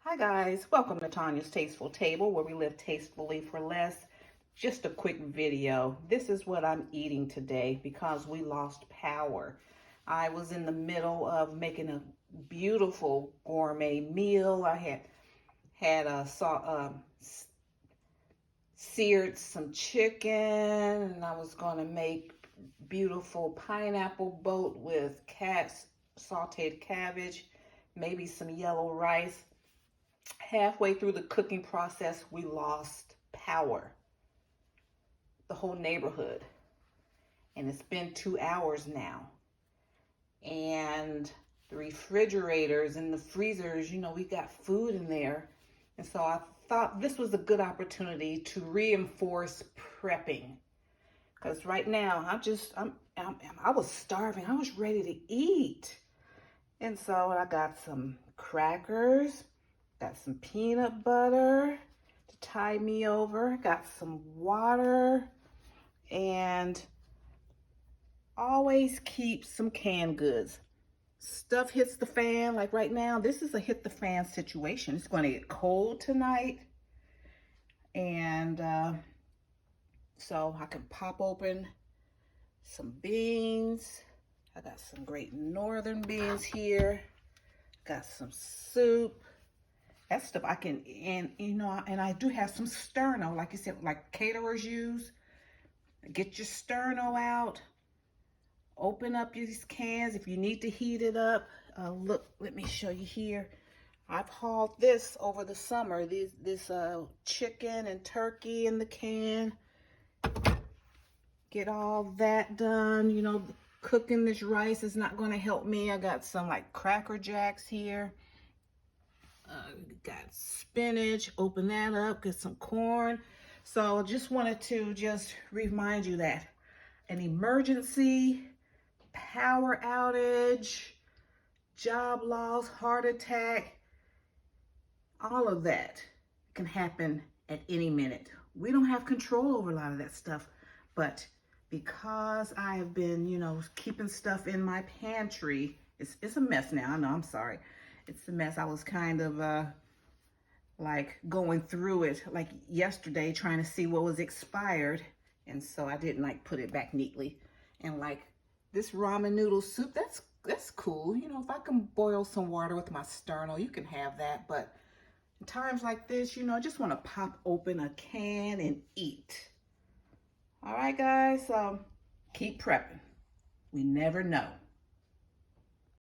Hi guys, welcome to Tanya's Tasteful Table, where we live tastefully for less. Just a quick video. This is what I'm eating today because we lost power. I was in the middle of making a beautiful gourmet meal. I had seared some chicken, and I was going to make beautiful pineapple boat with sauteed cabbage, maybe some yellow rice. Halfway through the cooking process, we lost power. The whole neighborhood. And it's been 2 hours now. And the refrigerators and the freezers, we got food in there. And so I thought this was a good opportunity to reinforce prepping. Because right now, I was starving. I was ready to eat. And so I got some crackers. Got some peanut butter to tide me over. Got some water. And always keep some canned goods. Stuff hits the fan. Like right now, this is a hit the fan situation. It's going to get cold tonight. And so I can pop open some beans. I got some great northern beans here. Got some soup. That stuff I can, and I do have some sterno, like you said, like caterers use. Get your sterno out. Open up these cans if you need to heat it up. Look, let me show you here. I've hauled this over the summer. This chicken and turkey in the can. Get all that done. Cooking this rice is not going to help me. I got some like Cracker Jacks here. Got spinach, open that up, get some corn. So just wanted to remind you that an emergency, power outage, job loss, heart attack, all of that can happen at any minute. We don't have control over a lot of that stuff, but because I have been, keeping stuff in my pantry, it's a mess now. I know, I'm sorry. It's a mess. I was kind of like going through it like yesterday, trying to see what was expired. And so I didn't like put it back neatly. And like this ramen noodle soup, that's cool. If I can boil some water with my sterno, you can have that. But in times like this, I just want to pop open a can and eat. All right, guys, keep prepping. We never know.